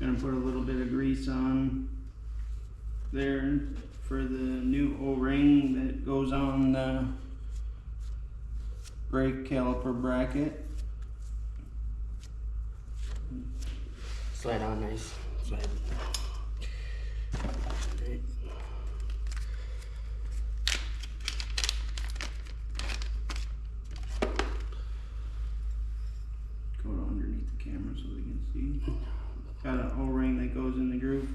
Gonna put a little bit of grease on there for the new O-ring that goes on the brake caliper bracket. Slide on nice. Slide. Right. Go underneath the camera so we can see. Got an O-ring that goes in the groove.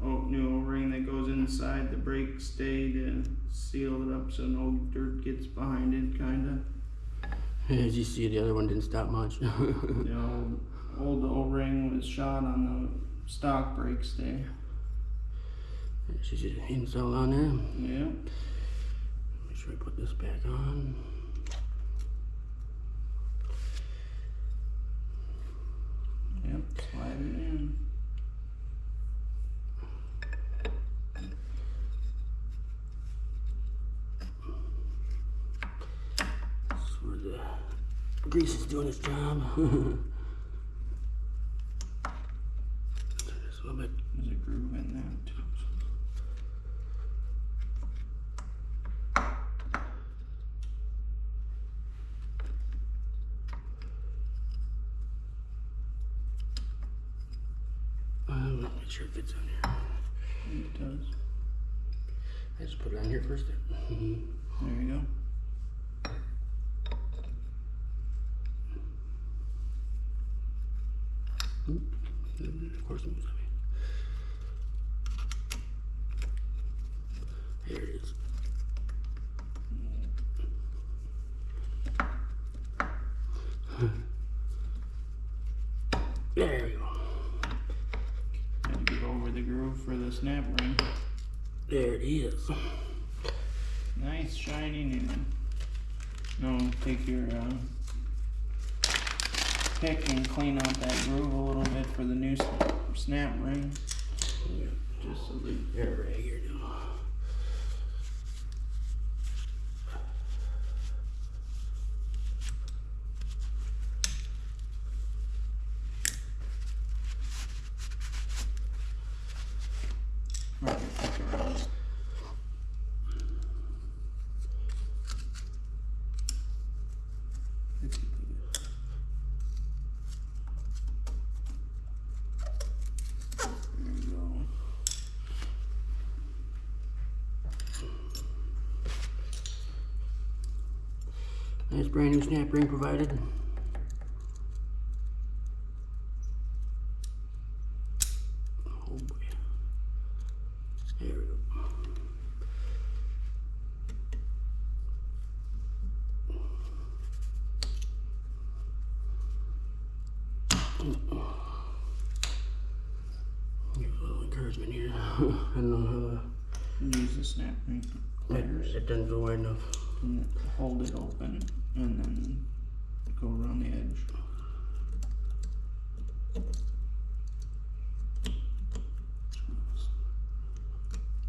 New O-ring that goes inside the brake stay to seal it up so no dirt gets behind it, kinda. As you see, the other one didn't stop much. The old O-ring was shot on the stock brake stay. She's just installed on there. Yeah. Make sure I put this back on. Yep, slide it in. That's where the grease is doing its job. Turn this a little bit. There's a groove in that too. Make sure it fits on here. It does. I just put it on here first. There you go. Of course, it moves. There it is. There we go. Had to get over the groove for the snap ring. There it is. Nice shiny new. Now take your pick and clean out that groove a little bit for the new snap ring. Yeah. Just so that There, right here now. right, pick around. There you go. Nice brand new snap ring provided. Oh boy. There we go. Give a little encouragement here. I don't know how Use the snap ring pliers it doesn't go wide enough. and hold it open and then go around the edge.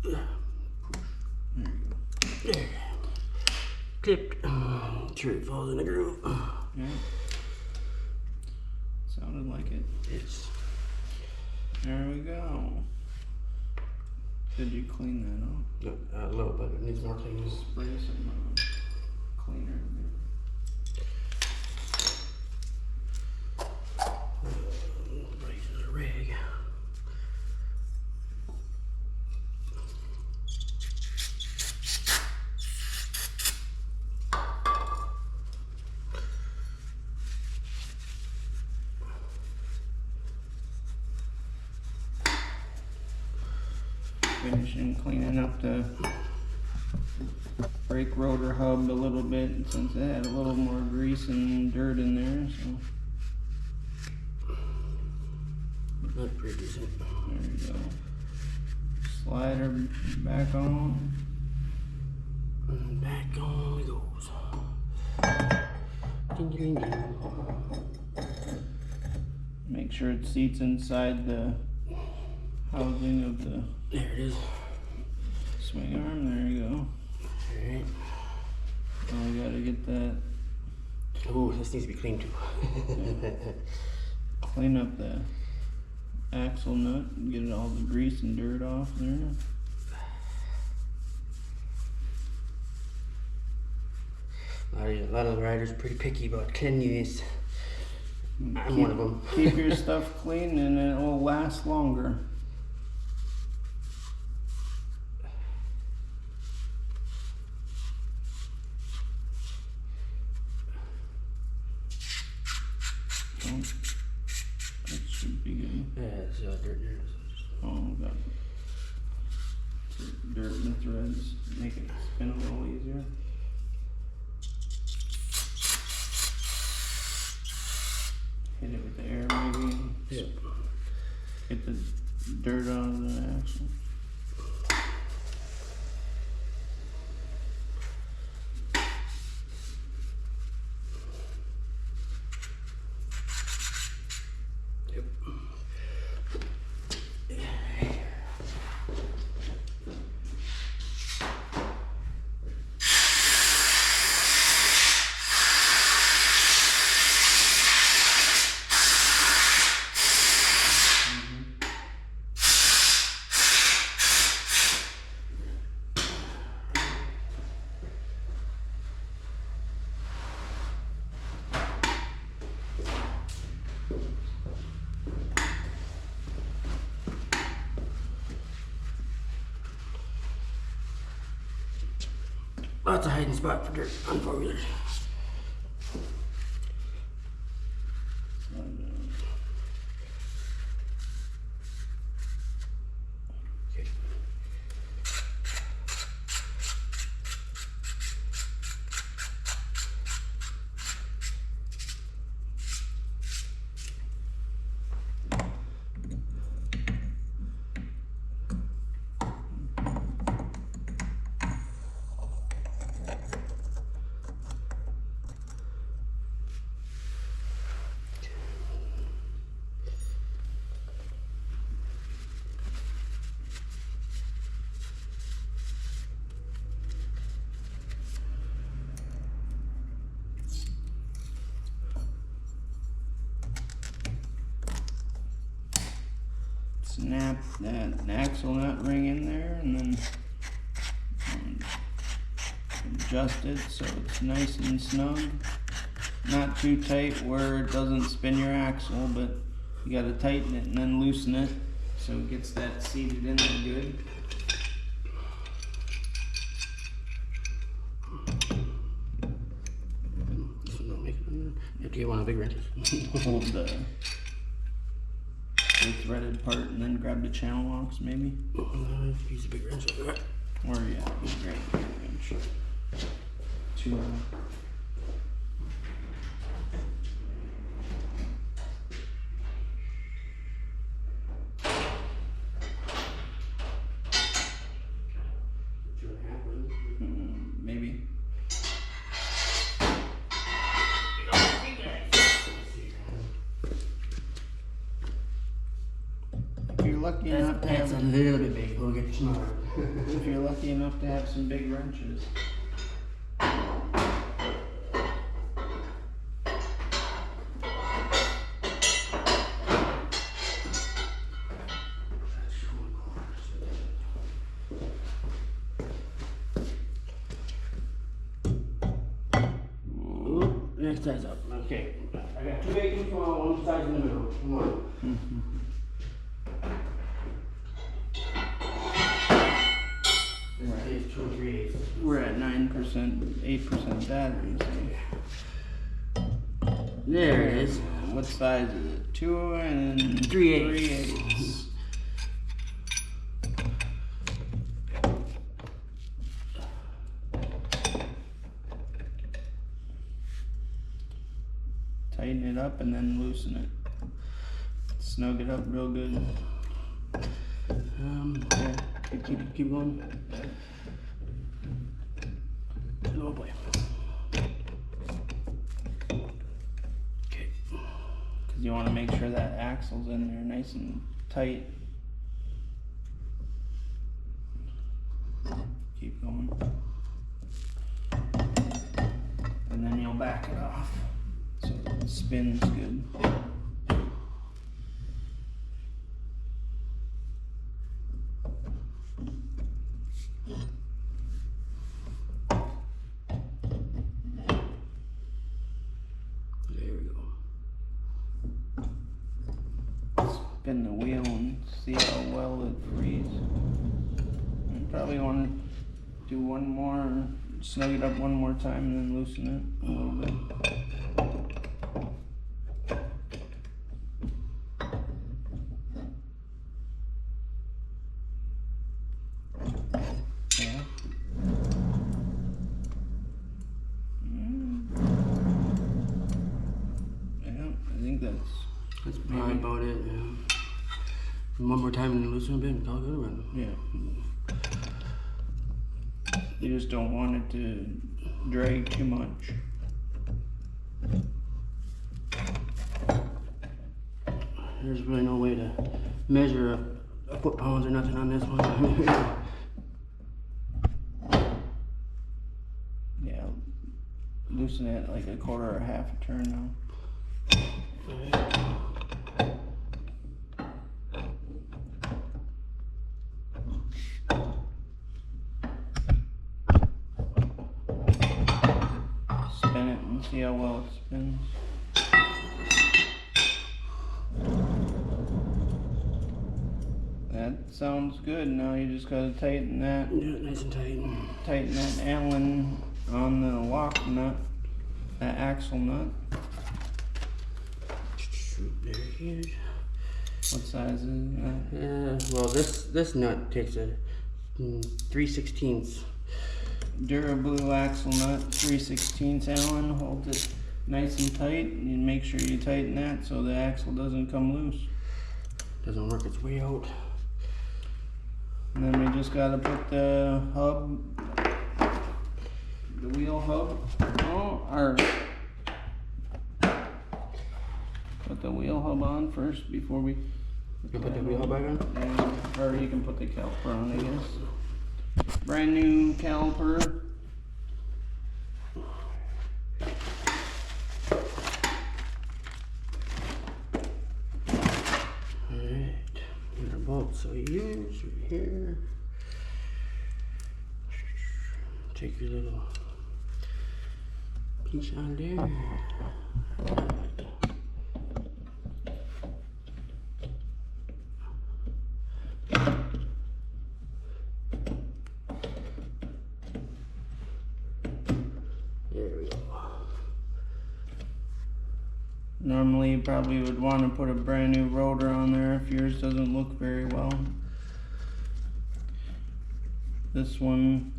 There you go. There. Clipped. Sure it falls in the groove. Yeah. Sounded like it. It's There we go. Did you clean that up? a little bit. It needs more cleaning. Spray some cleaner in there. Right to the rig. Finishing cleaning up the brake rotor hub a little bit since it had a little more grease and dirt in there, so That's pretty decent. there you go. Slide her back on. And back on it goes. Ding, ding, ding. Make sure it seats inside the housing of the There it is. swing arm. There you go. Alright. Now we gotta get that, Oh, this needs to be cleaned too. clean up the axle nut and get all the grease and dirt off there. A lot of riders are pretty picky about cleanliness. I'm one of them. Keep your stuff clean and it will last longer. Oh, that should be good. Yeah, it's dirt there. Oh, got dirt in the threads. Make it spin a little easier. Hit it with the air maybe. Yep. Get the dirt out of the axle. Yep. Lots of hiding spot for dirt on four-wheelers. Okay. Snap that axle nut ring in there and then adjust it so it's nice and snug. Not too tight where it doesn't spin your axle, but you gotta tighten it and then loosen it so it gets that seated in there good. Do you want a big wrench? Hold the threaded part and then grab the channel locks maybe. Use a big wrench like that. Or yeah, great wrench. Two. Maybe. If you're lucky enough to That's a have, little bit big. We'll get smaller. if you're lucky enough to have some big wrenches. Next size up. Okay. I got two big and small, one size in the middle. Come on. This is 2 3/8. We're at 9%, 8% battery. So. There it is. What size is it? 2 and 3/8. 3/8. Tighten it up and then loosen it. Snug it up real good. Yeah. Keep going. Oh boy. Okay. Because you want to make sure that axle's in there nice and tight. Keep going. And then you'll back it off so it spins good. spin the wheel and see how well it frees. You probably want to do one more, snug it up one more time and then loosen it a little bit. Yeah. Yeah, I think That's probably about it. Yeah. One more time and loosen a bit and call it good. yeah. You just don't want it to drag too much. There's really no way to measure a foot-pounds or nothing on this one. Yeah, loosen it like a quarter or half a turn now. Spin it and see how well it spins. That sounds good. Now you just gotta tighten that. Yeah, nice and tight. Tighten that Allen on the lock nut, that axle nut. There he is. What size is that? Yeah, well this nut takes a 3/16. Durablue axle nut, 3/16 Allen. Hold it nice and tight, and make sure you tighten that so the axle doesn't come loose. Doesn't work its way out. And then we just gotta put the hub, the wheel hub, put the wheel hub on first before we. You can put the wheel back on? Yeah, or you can put the caliper on, I guess. Brand new caliper. Alright, and our bolts we use right here. Take your little piece on there. There we go. Normally you probably would want to put a brand new rotor on there if yours doesn't look very well. This one,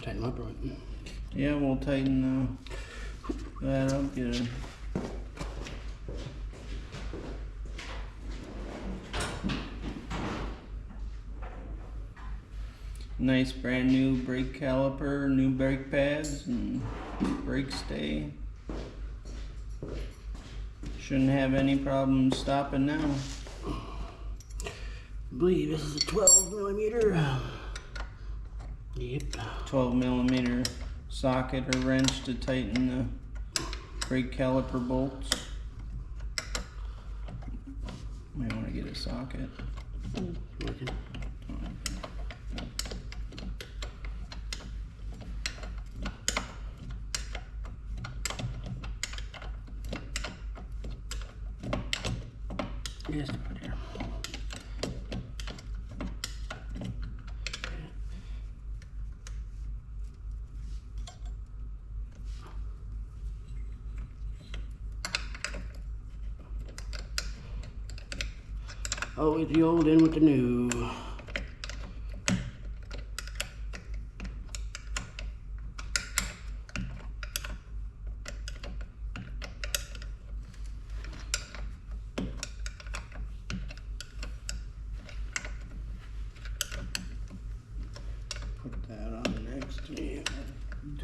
Tighten them up right. yeah, we'll tighten that up, get a nice brand new brake caliper, new brake pads, and brake stay. Shouldn't have any problems stopping now. I believe this is a 12mm. Yep. 12mm socket or wrench to tighten the brake caliper bolts. Might want to get a socket. Working. Yes, right here. Always the old in with the new. Put that on next. Yeah.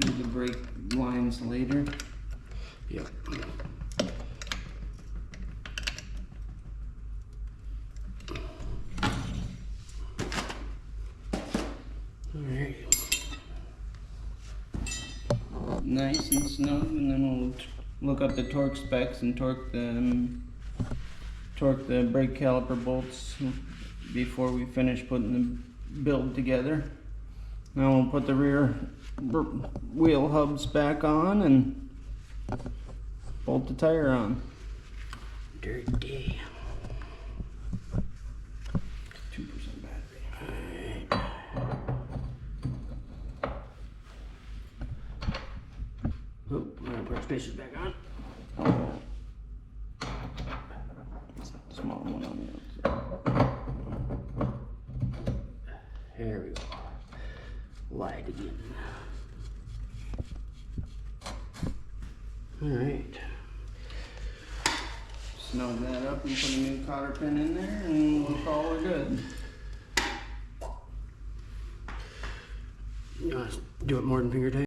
Do the brake lines later. Yep. nice and snug, and then we'll look up the torque specs and torque the brake caliper bolts before we finish putting the build together. Now we'll put the rear wheel hubs back on and bolt the tire on. Dirty. 2% battery. Oh, we're gonna put our spacers back on. Small one on the outside. There we go. Wide again. Alright. Snug that up and put a new cotter pin in there, and we'll call her good. You want to do it more than finger tight?